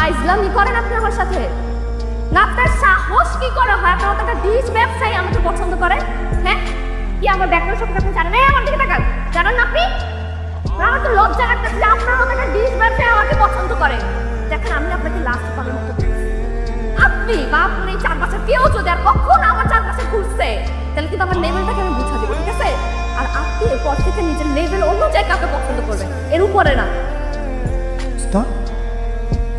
ফাইজলামি করেন আপনি আমার সাথে? না আপনার সাহস কি করে হয় আপনার মতো একটা ডিশ ব্যবসায়ী আমাকে পছন্দ করে? হ্যাঁ, কি আমার ব্যাকগ্রাউন্ড সম্পর্কে আপনি জানেন? আমার দিকে তাকান, জানেন না আপনি? আমার তো লজ্জা লাগতেছে যে আপনার মতো একটা ডিশ ব্যবসায়ী আমাকে পছন্দ করে। দেখেন আমি আপনাকে লাস্ট পাবেন মতো আপনি বা আপনার এই চারপাশে কেউ যদি আর কখন আমার চারপাশে ঘুরছে তাহলে কিন্তু আমার লেভেলটাকে আমি বুঝা দেবো, ঠিক আছে? আর আপনি এরপর থেকে নিজের লেভেল অনুযায়ী কাউকে পছন্দ করবেন, এর উপরে না। উস্তাদ,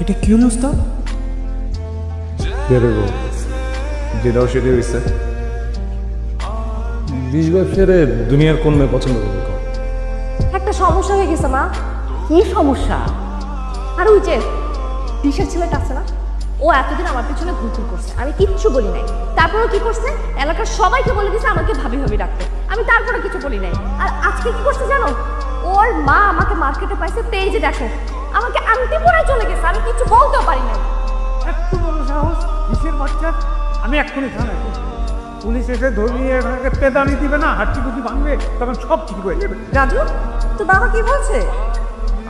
এটা কি হলো উস্তাদ? বেরোবো যেটাও সেটাই হয়েছে। বিষ ব্যবসারে দুনিয়ার কোন মেয়ে পছন্দ করবে? একটা সমস্যা হয়ে গেছে মা। কি সমস্যা? আর ওই যে ডিশের ছেলেটা আছে না, ও এতদিন আমার পিছনে ঘুরঘুর করছে, আমি কিচ্ছু বলি নাই। তারপরেও কি করছে, এলাকার সবাইকে বলে দিয়েছে আমাকে ভাবি ভাবি ডাকতে, আমি তারপরে কিছু বলি নাই। আর আজকে কি করছে জানো, ওর মা আমাকে মার্কেটে পাইছে, তেজে দেখো আমাকে আংটি পরে চলে গেছে, আমি কিছু বলতেও পারি না। এত বড় সাহস কিসের বাচ্চা? আমি এক্ষুনি থানায় যাবো। পুলিশ এসে ধরিয়ে এখানে পেদানি দিবে না, হাঁটি কুটি ভাঙবে, তখন সব ঠিক হয়ে যাবে। রাজু, তো বাবা কি বলছে?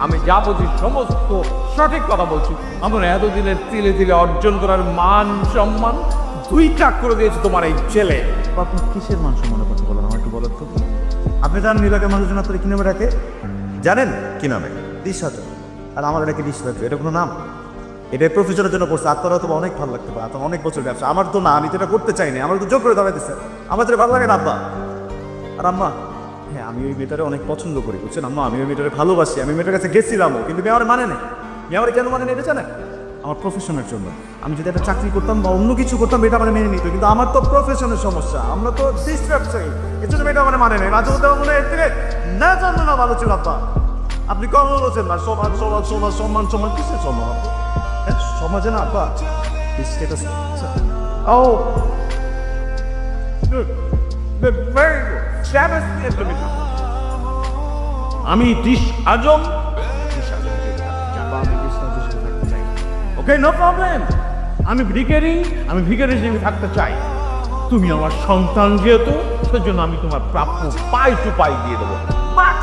আমি যা বলছি সমস্ত সঠিক কথা বলছি। আমার এতদিনের তিলে তিলে অর্জন করার মান সম্মান দুই টাক করে দিয়েছে তোমার এই ছেলে। আপনি কিসের মান সম্মানের কথা বলেন আমার একটু বলেন তো। আপনি জানেন এলাকার মানুষজন আপনার কি নামে ডাকে? জানেন কি নামে? ডিশ হাজার। আর আমার এটাকে ডিশ ব্যবসা, এটা কোনো নাম? এটা প্রফেশনের জন্য করছে। আপনারা তো অনেক ভালো লাগতে পারে, আপনার অনেক বছর ব্যবসা। আমার তো না, আমি তো এটা করতে চাই না, আমার তো জোর করে দাঁড়াইতেছে। আমার যেটা ভালো লাগে না আব্বা আর আম্মা, হ্যাঁ আমি ওই মেয়েটারে অনেক পছন্দ করি, বুঝছেন আম্মা? আমি ওই মেয়েটারে ভালোবাসি, আমি মেয়েটার কাছে গেছিলামও, কিন্তু মেয়ে আমার মানে নেই। মেয়ে আমার কেন মানে নেই এটা জানেন? আমার প্রফেশনের জন্য। আমি যদি একটা চাকরি করতাম বা অন্য কিছু করতাম এটা আমার মেনে নিত, কিন্তু আমার তো প্রফেশনের সমস্যা, আমরা তো ডিশ ব্যবসায়ী, এর জন্য মেয়েটা আমার মানে নেই। মাঝে মধ্যে মনে হয় এর থেকে না জানলো না ভালো ছিল আব্বা। আপনি কম বলছেন না, সমান সমান সমান সম্মান সমান কিসের সম্মান? সমাজে না আব্বা স্ট্যাটাস। ও Very good. Travis Implementation. আমি ডিশ আজম। ওকে, নো প্রবলেম। আমি ভিখারি হিসেবে থাকতে চাই। তুমি আমার সন্তান যেহেতু, সেজন্য আমি তোমার প্রাপ্য পাই টু পাই দিয়ে দেবো। বাট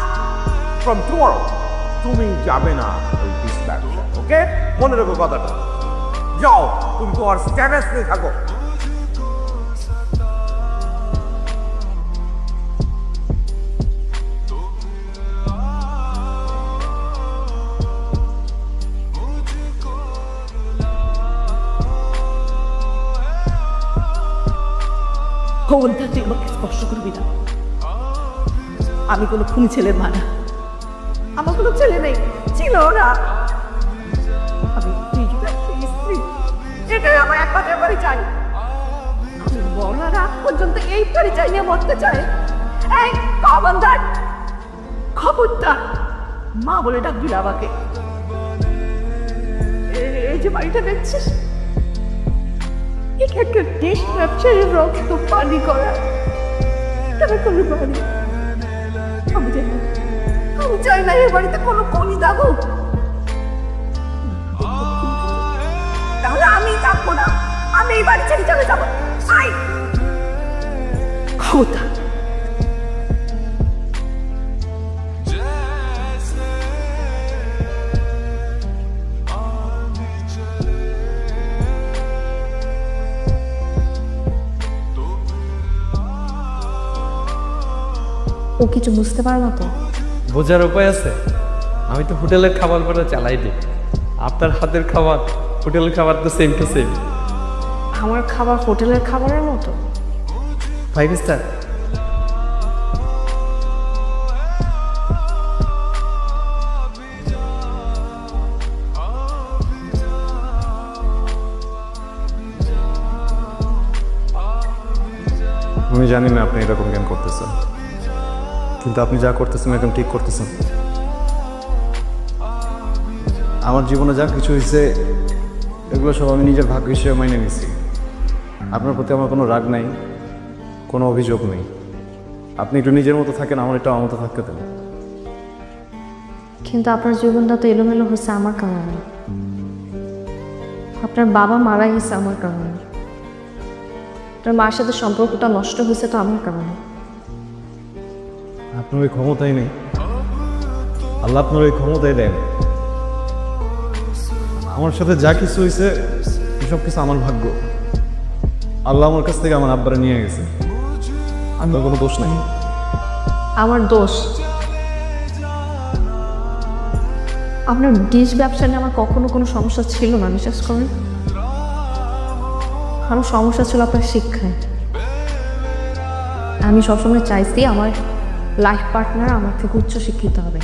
ফ্রম টুমরো তুমি যাবে না ওই ডিশ ব্যবসা, ওকে? মনে রেখো কথাটা। যাও, তুমি তোমার স্ট্যাটাস নিয়ে থাকো। খবরদার তুই আমাকে স্পর্শ করবি না। আমি কোনো খুনি ছেলের মা না, আমার কোনো ছেলে নেই, ছিল না। আমি স্ত্রী, এটাই আমার একমাত্র পরিচয়। আমি বলার আগ পর্যন্ত এই পরিচয় নিয়ে মরতে চাই। এই খবরদার, খবরদার মা বলে ডাকবি না আমাকে। এই যে বাড়িটা দেখছিস, একটা দেশ ব্যবসায়ীর রক্ত পানি করা তবে কোনো বাড়ি। আমি চাই না এই বাড়িতে কোনো কনি দাগো, তাহলে আমি থাকবো না, আমি এই বাড়ি ছেড়ে চলে যাবো। আই খবরদার। ও কিছু বুঝতে পারে না তো? বোঝার উপায় আছে? আমি তো হোটেলের খাবার করে চালাই দিই। আপনার হাতের খাবার হোটেলের খাবার তো সেম টু সেম। আমার খাবার হোটেলের খাবারের মতো? 5 স্টার। আমি জানি না আপনি এরকম কেন করতেছেন, কিন্তু আপনি যা করতেছেন একদম ঠিক করতেছেন। আমার জীবনে যা কিছু হয়েছে এগুলো সব আমি নিজের ভাগ্য হিসেবে মাইনে নিছি। আপনার প্রতি আমার কোনো রাগ নাই, কোনো অভিযোগ নেই। আপনি একটু নিজের মতো থাকেন, আমার একটু আমার মতো থাকতে দেন। কিন্তু আপনার জীবনটা তো এলোমেলো হচ্ছে আমার কারণে। আপনার বাবা মারা গেছে আমার কারণে, আপনার মার সাথে সম্পর্কটা নষ্ট হয়েছে তো আমার কারণে। আপনার ওই ক্ষমতাই নেই, আল্লাহ আপনার ওই ক্ষমতাই দেন। আমার সাথে যা কিছু হয়েছে সব কিছু আমার ভাগ্য। আল্লাহ আমার কাছ থেকে আমার আব্বারে নিয়ে গেছে, আমার কোনো দোষ নেই। আমার দোষ? আপনার ডিশ ব্যবসা নিয়ে আমার কখনো কোনো সমস্যা ছিল না, বিশ্বাস করেন। আমার সমস্যা ছিল আপনার শিক্ষায়। আমি সবসময় চাইছি আমার লাইফ পার্টনার আমার থেকে উচ্চ শিক্ষিত হবে,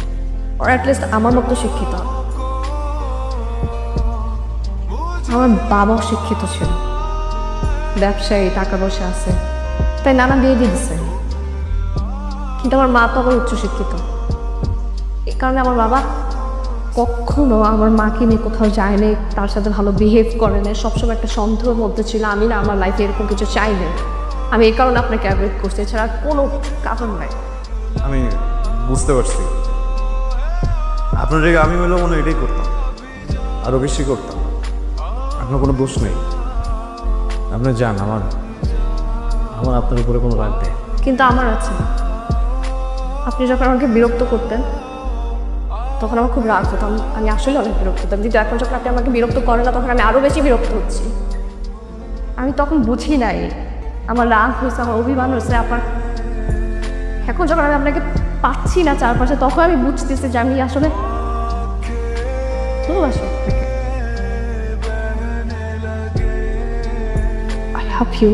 আর অ্যাটলিস্ট আমার মতো শিক্ষিত হবে। আমার বাবাও শিক্ষিত ছিল, ব্যবসায়ী, টাকা পয়সা আছে, তাই নানা বিয়ে দিয়ে দিচ্ছে। কিন্তু আমার মা তো আবার উচ্চশিক্ষিত, এই কারণে আমার বাবা কখনো আমার মাকে নিয়ে কোথাও যায় না, তার সাথে ভালো বিহেভ করে না, সবসময় একটা সন্দেহের মধ্যে ছিল। আমি না আমার লাইফে এরকম কিছু চাই না, আমি এই কারণে আপনাকে অ্যাভয়েড করছি, এছাড়া কোনো কারণ নাই। আমি বুঝতে পারছি আপনার জায়গায় আমি হলেও মনে হয় এটাই করতাম, আরও বেশি করতাম। আপনার কোনো দোষ নেই, আপনি যান। আমার আমার আপনার উপরে কোনো রাগ নেই। কিন্তু আমার আছে। আপনি যখন আমাকে বিরক্ত করতেন তখন আমার খুব রাগ হতো, আমি আসলে অনেক বিরক্ত হতাম। কিন্তু এখন যখন আপনি আমাকে বিরক্ত করেন না, তখন আমি আরও বেশি বিরক্ত হচ্ছি। আমি তখন বুঝি নাই আমার রাগ হয়েছে, আমার অভিমান হয়েছে আপনার। এখন যখন আমি আপনাকে পাচ্ছি না চারপাশে, তখন আমি বুঝতেছি যে আমি আসলে ভালোবাসি আপনাকে। I love you.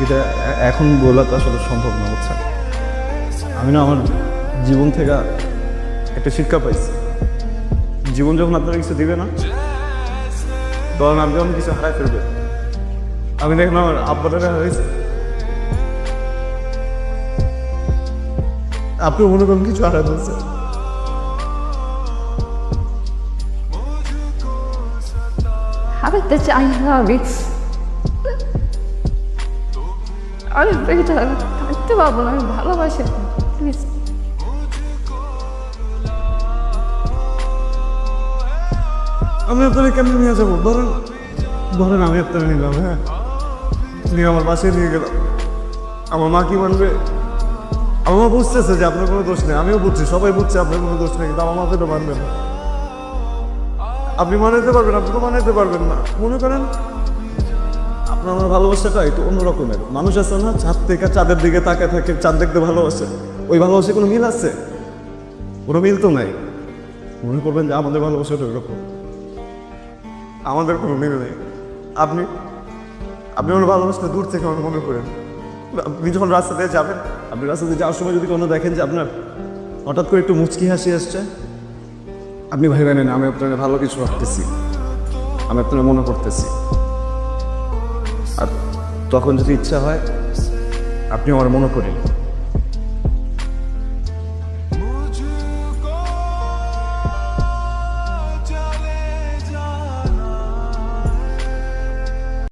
এটা এখন বলা তো আসলে সম্ভব না, বুঝছেন। আমি না আমার জীবন থেকে একটা শিক্ষা পাইছি। জীবন যখন আপনারা কিছু দিবে না, তখন আপনি যখন কিছু হারাই ফেলবে। আমি দেখলাম আমার আব্বাটা হয়েছে, আপনি মনে করেন কিছু হারাই ফেলছে। হারাতে চাই না আমি, আমি বেটা থাকতে পারবো না, আমি ভালোবাসি প্লিজ। আমি আপনাকে কেন নিয়ে যাবো? ধরেন ধরেন আমি আপনাকে নিলাম, হ্যাঁ, নিয়ে আমার বাসায় নিয়ে গেলাম। আমার মা কি মানবে? আমার মা বুঝতেছে যে আপনার কোনো দোষ নেই, আমিও বুঝছি, সবাই বুঝছে আপনার কোনো দোষ নেই, কিন্তু আমার মা তো মানবে না। আপনি মানাতে পারবেন, আপনি তো মানাতে পারবেন না। মনে করেন আপনার আমার ভালোবাসাটা একটু অন্যরকমের। মানুষ আছে না, চাঁদ থেকে চাঁদের দিকে তাকায় থাকে, চাঁদ দেখতে ভালোবাসে। ওই ভালোবাসে কোনো মিল আছে? কোনো মিল তো নাই। মনে করবেন যে আমাদের ভালোবাসাটা ওইরকম, আমাদের কোনো মিল নেই। আপনি আপনি আমার ভালোবাসা দূর থেকে আমার মনে করেন। আপনি যখন রাস্তা দিয়ে যাবেন, আপনি রাস্তা দিয়ে যাওয়ার সময় যদি কোনো দেখেন যে আপনার হঠাৎ করে একটু মুচকি হাসি আসছে, আপনি ভাইবেন না আমি আপনার ভালো কিছু রাখতেছি, আমি আপনার মনে করতেছি। আর তখন যদি ইচ্ছা হয় আপনি আমার মনে করেন।